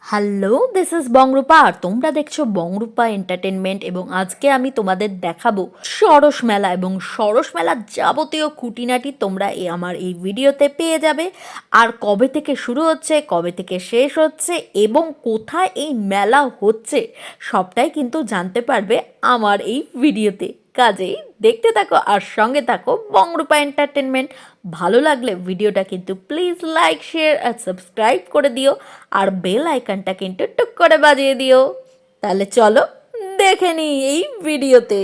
Hello, this is বংরূপা আর তোমরা দেখছো বংরূপা entertainment এবং আজকে আমি তোমাদের দেখাবো সরস মেলা এবং সরস মেলার যাবতীয় খুঁটিনাটি তোমরা আমার এই ভিডিওতে পেয়ে যাবে। আর কবে থেকে শুরু হচ্ছে, কবে থেকে শেষ হচ্ছে এবং কোথায় এই মেলা হচ্ছে সবটাই কিন্তু জানতে পারবে আমার এই ভিডিওতে। কাজেই দেখতে থাকো আর সঙ্গে থাকো বংরূপা এন্টারটেনমেন্ট। ভালো লাগলে ভিডিওটা কিন্তু প্লিজ লাইক শেয়ার আর সাবস্ক্রাইব করে দিও আর বেল আইকনটা কিন্তু টুক করে বাজিয়ে দিও। তাহলে চলো দেখে নিই এই ভিডিওতে।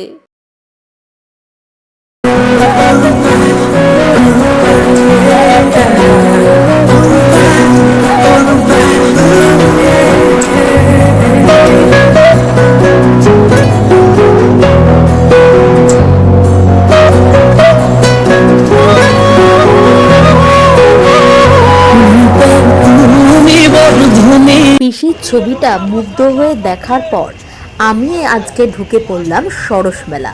পিসির ছবিটা মুগ্ধ হয়ে দেখার পর আমি আজকে ঢুকে পড়লাম সরস মেলা।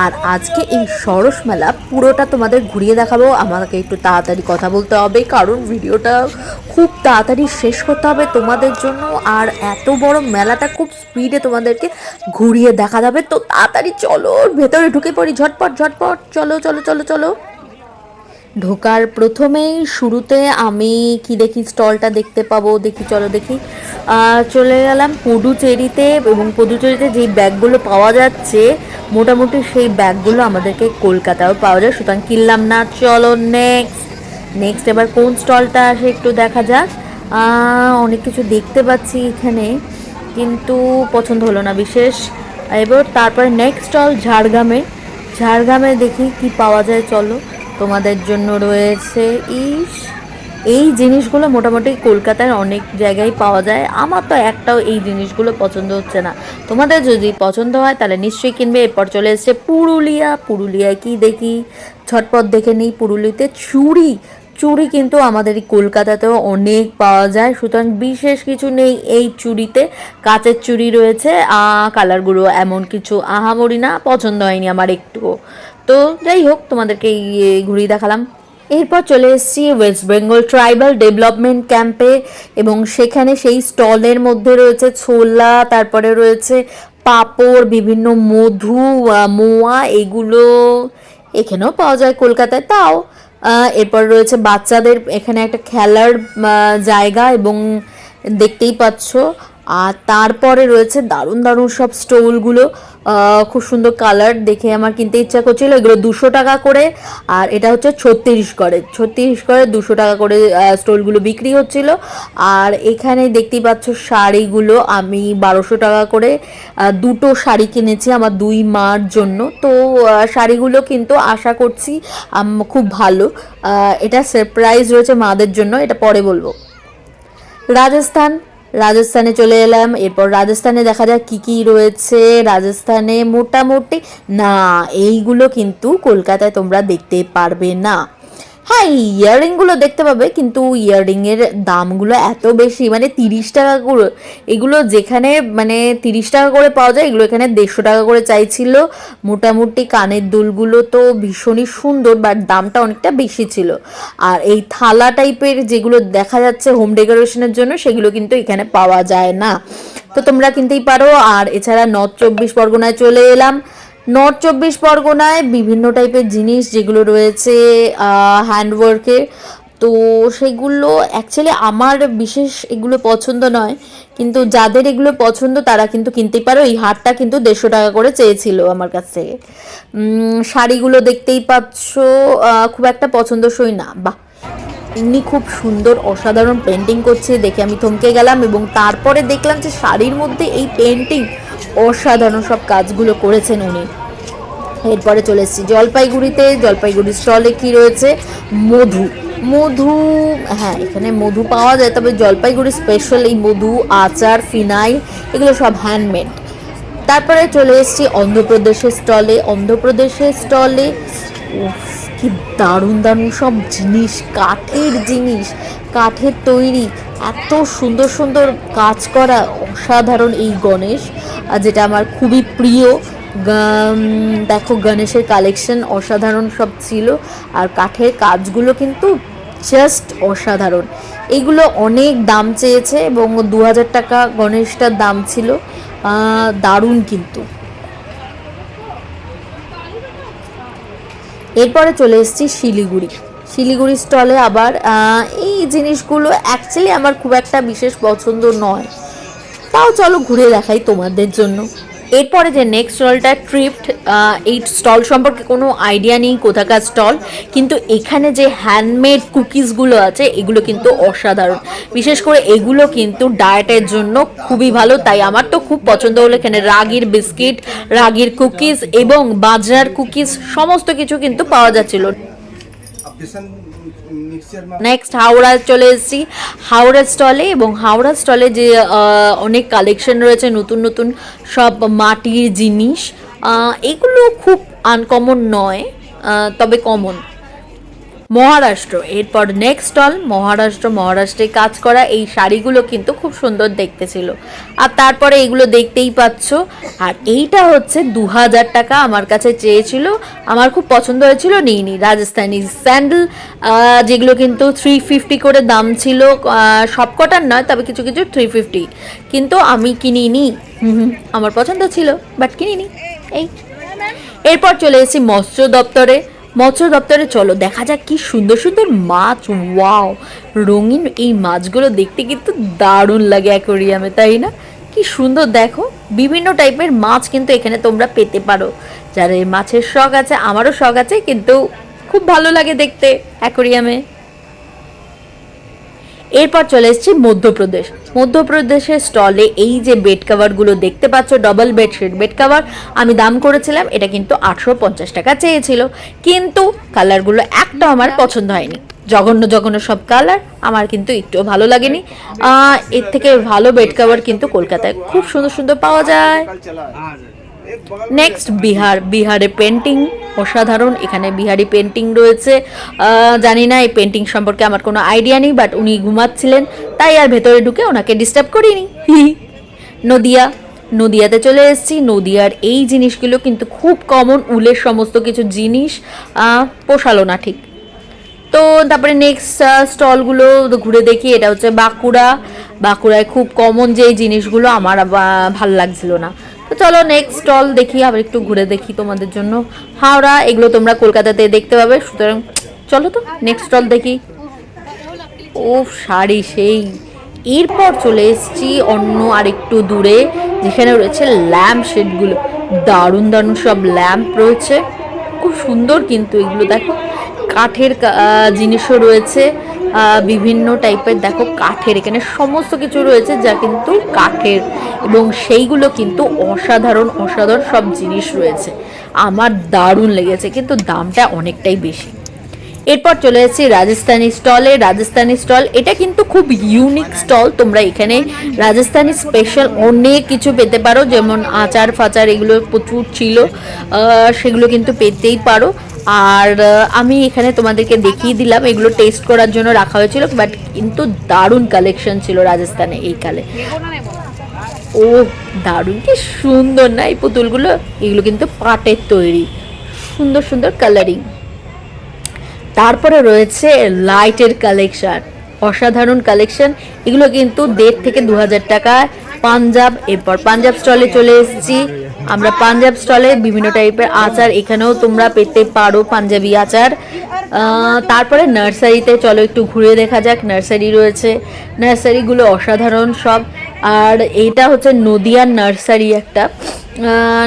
আর আজকে এই সরস মেলা পুরোটা তোমাদের ঘুরিয়ে দেখাবো। আমাকে একটু তাড়াতাড়ি কথা বলতে হবে কারণ ভিডিওটা খুব তাড়াতাড়ি শেষ করতে হবে তোমাদের জন্য। আর এত বড় মেলাটা খুব স্পিডে তোমাদেরকে ঘুরিয়ে দেখা যাবে, তো তাড়াতাড়ি চলো ভেতরে ঢুকে পড়ি, ঝটপট ঝটপট চলো চলো চলো চলো। ঢোকার প্রথমেই শুরুতে আমি কি দেখি, স্টলটা দেখতে পাবো, দেখি চলো দেখি। চলে গেলাম পুডুচেরিতে এবং পুডুচেরিতে যেই ব্যাগগুলো পাওয়া যাচ্ছে মোটামুটি সেই ব্যাগগুলো আমাদেরকে কলকাতায়ও পাওয়া যায়, সুতরাং কিনলাম না। চলো নেক্সট এবার কোন স্টলটা আসে একটু দেখা যাক। অনেক কিছু দেখতে পাচ্ছি এখানে কিন্তু পছন্দ হলো না বিশেষ। এবার তারপরে নেক্সট স্টল ঝাড়গ্রামে দেখি কি পাওয়া যায়। চলো তোমাদের জন্য রয়েছে এই জিনিসগুলো মোটামুটি কলকাতায় অনেক জায়গায় পাওয়া যায়। আমার তো একটাও এই জিনিসগুলো পছন্দ হচ্ছে না, তোমাদের যদি পছন্দ হয় তাহলে নিশ্চয়ই কিনবে। এরপর চলে এসছে পুরুলিয়ায় কি দেখি, ঝটপট দেখে নিই। পুরুলিয়াতে চুড়ি কিন্তু আমাদের এই কলকাতাতেও অনেক পাওয়া যায়, সুতরাং বিশেষ কিছু নেই এই চুড়িতে। কাচের চুড়ি রয়েছে, কালারগুলো এমন কিছু আহামরি না, পছন্দ হয়নি আমার একটুও। তো যাই হোক তোমাদেরকে ঘুরিয়ে দেখালাম। এরপর চলে এসেছি ওয়েস্ট বেঙ্গল ট্রাইবাল ডেভেলপমেন্ট ক্যাম্পে এবং সেখানে সেই স্টলের মধ্যে রয়েছে ছোলা, তারপরে রয়েছে পাঁপড়, বিভিন্ন মধু, মোয়া, এগুলো এখানেও পাওয়া যায় কলকাতায় তাও। এরপর রয়েছে বাচ্চাদের এখানে একটা খেলার জায়গা এবং দেখতেই পাচ্ছ। আর তারপরে রয়েছে দারুণ দারুণ সব স্টলগুলো, খুব সুন্দর কালার দেখে আমার কিনতে ইচ্ছা করছিল। এগুলো 200 টাকা করে, আর এটা হচ্ছে ছত্তিশগড়ে 200 টাকা করে স্টলগুলো বিক্রি হচ্ছিল। আর এখানে দেখতেই পাচ্ছ শাড়িগুলো আমি 1200 টাকা করে দুটো শাড়ি কিনেছি আমার 2 মার জন্য। তো শাড়িগুলো কিন্তু আশা করছি খুব ভালো। এটা সারপ্রাইজ রয়েছে মাদের জন্য, এটা পরে বলবো। রাজস্থানে চলে এলাম। এরপর রাজস্থানে দেখা যাক কি কি রয়েছে। রাজস্থানে মোটামুটি না, এইগুলো কিন্তু কলকাতায় তোমরা দেখতে পারবে না। হ্যাঁ, ইয়াররিংগুলো দেখতে পাবে কিন্তু ইয়াররিংয়ের দামগুলো এত বেশি, মানে 30 টাকা করে। এগুলো যেখানে মানে 30 টাকা করে পাওয়া যায় এগুলো এখানে 150 টাকা করে চাইছিল। মোটামুটি কানের দুলগুলো তো ভীষণই সুন্দর, বাট দামটা অনেকটা বেশি ছিল। আর এই থালা টাইপের যেগুলো দেখা যাচ্ছে হোম ডেকোরেশনের জন্য সেগুলো কিন্তু এখানে পাওয়া যায় না, তো তোমরা কিনতেই পারো। আর এছাড়া নর্থ 24 পরগনায় চলে এলাম। নর্থ 24 পরগনায় বিভিন্ন টাইপের জিনিস যেগুলো রয়েছে হ্যান্ডওয়ার্কের, তো সেগুলো অ্যাকচুয়ালি আমার বিশেষ এগুলো পছন্দ নয়, কিন্তু যাদের এগুলো পছন্দ তারা কিন্তু কিনতেই পারো। এই হারটা কিন্তু 150 টাকা করে চেয়েছিল আমার কাছ থেকে। শাড়িগুলো দেখতেই পাচ্ছ, খুব একটা পছন্দসই না। বাহ, এমনি খুব সুন্দর অসাধারণ পেন্টিং করছে দেখে আমি থমকে গেলাম এবং তারপরে দেখলাম যে শাড়ির মধ্যে এই পেন্টিং অসাধারণ সব কাজগুলো করেছেন উনি। এরপরে চলে এসেছি জলপাইগুড়ি স্টলে কি রয়েছে, মধু। হ্যাঁ, এখানে মধু পাওয়া যায়, তবে জলপাইগুড়ি স্পেশাল এই মধু, আচার, ফিনাইল এগুলো সব হ্যান্ডমেড। তারপরে চলে এসেছি অন্ধ্রপ্রদেশের স্টলে কি দারুণ দারুণ সব জিনিস, কাঠের তৈরি, এত সুন্দর সুন্দর কাজ করা, অসাধারণ এই গণেশ, যেটা আমার খুবই প্রিয়। দেখো গণেশের কালেকশন অসাধারণ সব ছিল, আর কাঠের কাজগুলো কিন্তু জাস্ট অসাধারণ। এগুলো অনেক দাম চেয়েছে এবং 2000 টাকা গণেশটার দাম ছিল। দারুণ কিন্তু। এরপরে চলে এসেছি শিলিগুড়ি। শিলিগুড়ি স্টলে আবার এই জিনিসগুলো অ্যাকচুয়ালি আমার খুব একটা বিশেষ পছন্দ নয়, তাও চলো ঘুরে দেখাই তোমাদের জন্য। এরপরে যে নেক্সট স্টলটা ট্রিপ্ট, এই স্টল সম্পর্কে কোনো আইডিয়া নেই কোথাকার স্টল, কিন্তু এখানে যে হ্যান্ডমেড কুকিজগুলো আছে এগুলো কিন্তু অসাধারণ। বিশেষ করে এগুলো কিন্তু ডায়েটের জন্য খুবই ভালো, তাই আমার তো খুব পছন্দ হলো। এখানে রাগির বিস্কিট, রাগির কুকিজ এবং বাজরার কুকিজ সমস্ত কিছু কিন্তু পাওয়া যাচ্ছিল। নেক্সট হাওড়া চলে এসেছি, হাওড়া স্টলে। এবং হাওড়া স্টলে যে অনেক কালেকশন রয়েছে, নতুন নতুন সব মাটির জিনিস, এগুলো খুব আনকমন নয়, তবে কমন। মহারাষ্ট্র, এরপর নেক্সট স্টল মহারাষ্ট্রে কাজ করা এই শাড়িগুলো কিন্তু খুব সুন্দর দেখতে ছিল। আর তারপরে এগুলো দেখতেই পাচ্ছ। আর এইটা হচ্ছে 2000 টাকা আমার কাছে চেয়েছিল, আমার খুব পছন্দ হয়েছিল, নিইনি। রাজস্থানি স্যান্ডেল, যেগুলো কিন্তু 350 করে দাম ছিল, সবকটার নয়, তবে কিছু কিছু 350, কিন্তু আমি কিনিনি। আমার পছন্দ ছিল বাট কিনিনি। এই এরপর চলে এসেছি মৎস্য দপ্তরে চলো দেখা যাক কি সুন্দর সুন্দর মাছ। ওয়াও, রঙিন এই মাছগুলো দেখতে কিন্তু দারুণ লাগে অ্যাকোরিয়ামে, তাই না? কি সুন্দর দেখো, বিভিন্ন টাইপের মাছ কিন্তু এখানে তোমরা পেতে পারো। যারা এই মাছের শখ আছে, আমারও শখ আছে, কিন্তু খুব ভালো লাগে দেখতে অ্যাকোরিয়ামে। এরপর চলে এসেছি মধ্যপ্রদেশের স্টলে এই যে বেড কাভারগুলো দেখতে পাচ্ছ, ডবল বেডশিট বেড কাভার, আমি দাম করেছিলাম, এটা কিন্তু 850 টাকা চেয়েছিল, কিন্তু কালারগুলো একটা আমার পছন্দ হয়নি। জঘন্য জঘন্য সব কালার, আমার কিন্তু একটুও ভালো লাগেনি। এর থেকে ভালো বেড কাভার কিন্তু কলকাতায় খুব সুন্দর সুন্দর পাওয়া যায়। নেক্সট বিহারে পেন্টিং অসাধারণ। এখানে বিহারি পেন্টিং রয়েছে, জানি না এই পেন্টিং সম্পর্কে আমার কোনো আইডিয়া নেই, বাট উনি ঘুমাচ্ছিলেন তাই আর ভেতরে ঢুকে ওনাকে ডিস্টার্ব করিনি। নদিয়াতে চলে এসেছি। নদিয়ার এই জিনিসগুলো কিন্তু খুব কমন, উলের সমস্ত কিছু জিনিস পোষালো না ঠিক। তো তারপরে নেক্সট স্টলগুলো ঘুরে দেখি। এটা হচ্ছে বাঁকুড়ায় খুব কমন যে জিনিসগুলো আমার ভাল লাগছিল না। তো চলো নেক্সট স্টল দেখি, আবার একটু ঘুরে দেখি তোমাদের জন্য। হাওড়া, এগুলো তোমরা কলকাতাতে দেখতে পাবে, সুতরাং চলো তো নেক্সট স্টল দেখি। ও শাড়ি সেই। এরপর চলে এসেছি অন্য আরেকটু দূরে, যেখানে রয়েছে ল্যাম্প শেডগুলো, দারুণ দারুণ সব ল্যাম্প রয়েছে, খুব সুন্দর কিন্তু এগুলো। দেখো কাঠের জিনিসও রয়েছে, বিভিন্ন টাইপের, দেখো কাঠের, এখানে সমস্ত কিছু রয়েছে যা কিন্তু কাঠের, এবং সেইগুলো কিন্তু অসাধারণ সব জিনিস রয়েছে, আমার দারুণ লেগেছে, কিন্তু দামটা অনেকটাই বেশি। এরপর চলে এসেছি রাজস্থানি স্টল। এটা কিন্তু খুব ইউনিক স্টল, তোমরা এখানে রাজস্থানি স্পেশাল অনেক কিছু পেতে পারো, যেমন আচার ফাচার এগুলো প্রচুর ছিল, সেগুলো কিন্তু পেতেই পারো। আর আমি এখানে তোমাদেরকে দেখিয়ে দিলাম, এগুলো টেস্ট করার জন্য রাখা হয়েছিল, বাট কিন্তু দারুণ কালেকশন ছিল রাজস্থানে এই কালে। ও দারুণ, কি সুন্দর না এই পুতুলগুলো, এগুলো কিন্তু পাটের তৈরি, সুন্দর সুন্দর কালারিং। তারপরে রয়েছে লাইটের কালেকশন, অসাধারণ কালেকশন, এগুলো কিন্তু 1.5 থেকে 2000 টাকা। এরপর পাঞ্জাব স্টলে চলে এসেছি আমরা। পাঞ্জাব স্টলে বিভিন্ন টাইপের আচার এখানেও তোমরা পেতে পারো, পাঞ্জাবি আচার। তারপরে নার্সারিতে চলো একটু ঘুরে দেখা যাক, নার্সারি রয়েছে, নার্সারিগুলো অসাধারণ সব। আর এটা হচ্ছে নদিয়ার নার্সারি, একটা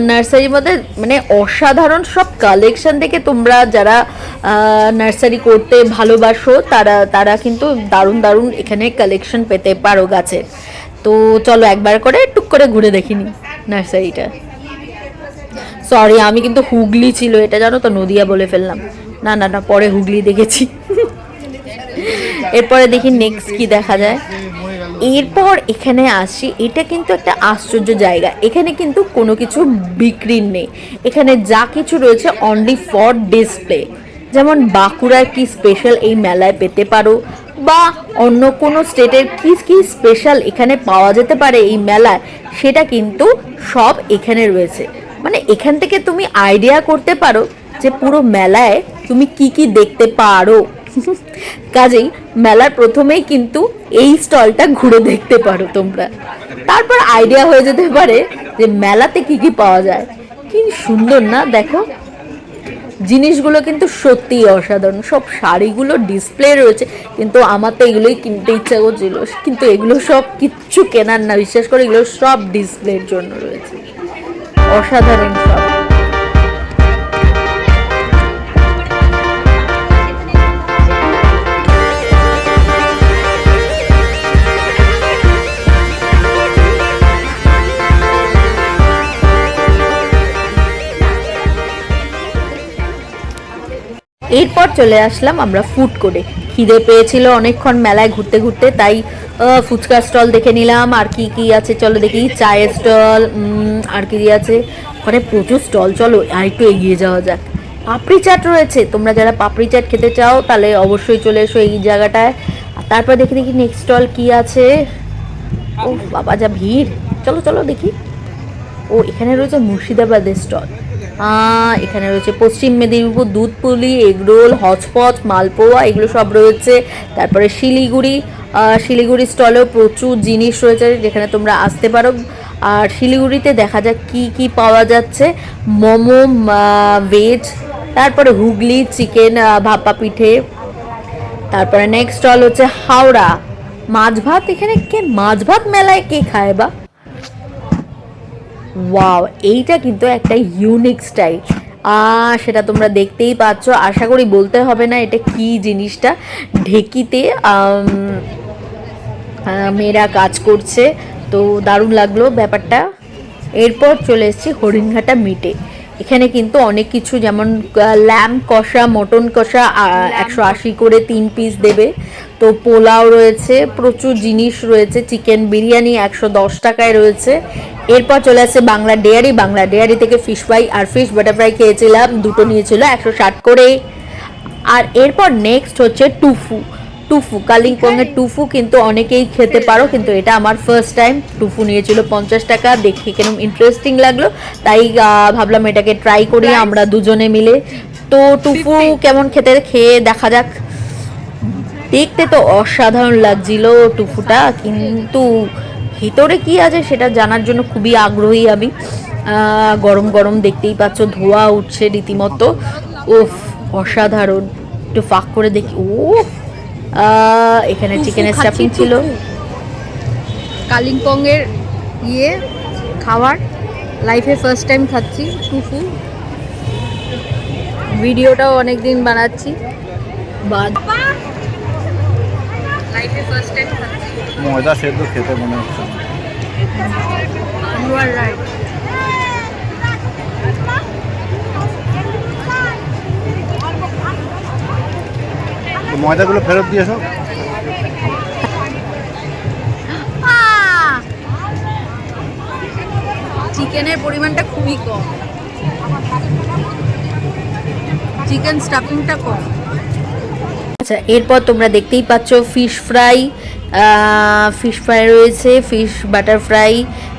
নার্সারির মধ্যে মানে অসাধারণ সব কালেকশন দেখে তোমরা যারা নার্সারি করতে ভালোবাসো তারা কিন্তু দারুণ এখানে কালেকশন পেতে পারো গাছের। তো চলো একবার করে টুক করে ঘুরে দেখিনি নার্সারিটা। সরি, আমি কিন্তু হুগলি ছিল এটা, জানো তো, নদিয়া বলে ফেললাম। না পরে হুগলি দেখেছি। এরপরে দেখি নেক্সট কি দেখা যায়। এরপর এখানে আসি, এটা কিন্তু একটা আশ্চর্য জায়গা, এখানে কিন্তু কোনো কিছু বিক্রির নেই, এখানে যা কিছু রয়েছে অনলি ফর ডিসপ্লে। যেমন বাঁকুড়ার কি স্পেশাল এই মেলায় পেতে পারো, বা অন্য কোনো স্টেটের কি স্পেশাল এখানে পাওয়া যেতে পারে এই মেলায়, সেটা কিন্তু সব এখানে রয়েছে। মানে এখান থেকে তুমি আইডিয়া করতে পারো যে পুরো মেলায় তুমি কি দেখতে পারো। কাজেই মেলার প্রথমেই কিন্তু এই স্টলটা ঘুরে দেখতে পারো তোমরা, তারপর আইডিয়া হয়ে যেতে পারে যে মেলাতে কি কি পাওয়া যায়। কি সুন্দর না, দেখো জিনিসগুলো কিন্তু সত্যিই অসাধারণ। সব শাড়িগুলো ডিসপ্লে রয়েছে, কিন্তু আমার তো এগুলোই কিনতে ইচ্ছা করছিল, কিন্তু এগুলো সব কিচ্ছু কেনার না, বিশ্বাস করে এগুলো সব ডিসপ্লের জন্য রয়েছে, অসাধারণ সব। এরপর চলে আসলাম আমরা ফুড কোর্টে। খিদে পেয়েছিল অনেকক্ষণ মেলায় ঘুরতে ঘুরতে, তাই ফুচকা স্টল দেখে নিলাম। আর কি কি আছে চলো দেখি, চায়ের স্টল, আর কি আছে ওখানে প্রচুর স্টল। চলো আর একটু এগিয়ে যাওয়া যাক। পাপড়ি চাট রয়েছে, তোমরা যারা পাপড়ি চাট খেতে চাও তাহলে অবশ্যই চলে এসো এই জায়গাটায়। তারপর দেখি দেখি নেক্সট স্টল কি আছে। ও বাবা যা ভিড়, চলো চলো দেখি। ও এখানে রয়েছে মুর্শিদাবাদের স্টল, এখানে রয়েছে পশ্চিম মেদিনীপুর দুধ পুলি, এগরোল, হচপচ, মালপোয়া, এগুলো সব রয়েছে। তারপরে শিলিগুড়ি স্টলেও প্রচুর জিনিস রয়েছে যেখানে তোমরা আসতে পারো। আর শিলিগুড়িতে দেখা যাক কি কি পাওয়া যাচ্ছে। মোমো, ভেজ, তারপরে হুগলি চিকেন, ভাপা পিঠে। তারপরে নেক্সট স্টল হচ্ছে হাওড়া মাছ ভাত। এখানে কে মাছ ভাত মেলায় কে খায় বা? ওয়াও, এইটা কিন্তু একটা ইউনিক স্টাইল, সেটা তোমরা দেখতেই পাচ্ছ। আশা করি বলতে হবে না এটা কি জিনিসটা। ঢেকিতে মেয়েরা কাজ করছে, তো দারুণ লাগলো ব্যাপারটা। এরপর চলে এসেছি হরিণঘাটা মিটে। এখানে কিন্তু অনেক কিছু, যেমন ল্যাম্প কষা, মটন কষা 180 করে 3 পিস দেবে। তো পোলাও রয়েছে, প্রচুর জিনিস রয়েছে। চিকেন বিরিয়ানি 110 টাকায় রয়েছে। এরপর চলে আসছে বাংলা ডেয়ারি থেকে ফিশ ফ্রাই আর ফিশ বাটারফ্রাই খেয়েছিলাম, দুটো নিয়েছিল 160 করে। আর এরপর নেক্সট হচ্ছে টুফু কালিম্পংয়ের টুফু কিন্তু অনেকেই খেতে পারো, কিন্তু এটা আমার ফার্স্ট টাইম। টুফু নিয়েছিল 50 টাকা, দেখে কেন ইন্টারেস্টিং লাগলো, তাই ভাবলাম এটাকে ট্রাই করি আমরা দুজনে মিলে। তো টুফু কেমন খেতে, খেয়ে দেখা যাক। দেখতে তো অসাধারণ লাগছিল টুফুটা, কিন্তু ভিতরে কি আছে সেটা জানার জন্য খুবই আগ্রহী আমি। গরম গরম দেখতেই পাচ্ছ, ধোয়া উঠছে রীতিমতো। ওফ অসাধারণ, একটু ফাঁক করে দেখি। ও এখানে চিকেনের স্টাফিং ছিল। কালিম্পংয়ের খাবার লাইফে ফার্স্ট টাইম খাচ্ছি টুফু। ভিডিওটাও অনেকদিন বানাচ্ছি, লাইফে ফার্স্ট টাইম খাচ্ছি। ময়দা সেদ্ধ খেতে মনে হচ্ছে। You R right. ময়দাগুলো ফেরত দিয়েছো? চিকেনের পরিমাণটা খুবই কম, চিকেন স্টাফিংটা কম। আচ্ছা, এরপর তোমরা দেখতেই পাচ্ছ ফিশ ফ্রাই রয়েছে, ফিশ বাটারফ্রাই।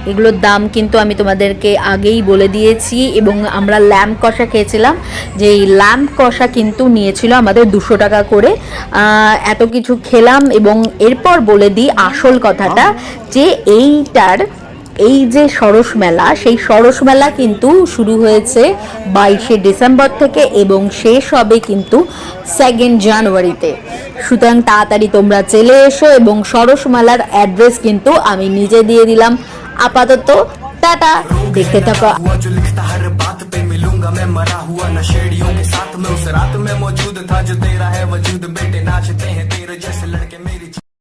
এগুলোর দাম কিন্তু আমি তোমাদেরকে আগেই বলে দিয়েছি। এবং আমরা ল্যাম্প কষা খেয়েছিলাম, যে এই ল্যাম্প কষা কিন্তু নিয়েছিল আমাদের 200 টাকা করে। এত কিছু খেলাম, এবং এরপর বলে দিই আসল কথাটা, যে এই যে সরস মেলা, সেই সরস মেলা কিন্তু শুরু হয়েছে 22শে ডিসেম্বর থেকে এবং শেষ হবে কিন্তু 2nd জানুয়ারিতে। সুতরাং তাড়াতাড়ি তোমরা চলে এসো, এবং সরস মেলার অ্যাড্রেস কিন্তু আমি নিজে দিয়ে দিলাম। আপাতত টাটা, দেখতে থাকো। मैं मरा हुआ नशेड़ियों के साथ में उस रात में मौजूद था, जो तेरा है वजूद बेटे नाचते हैं।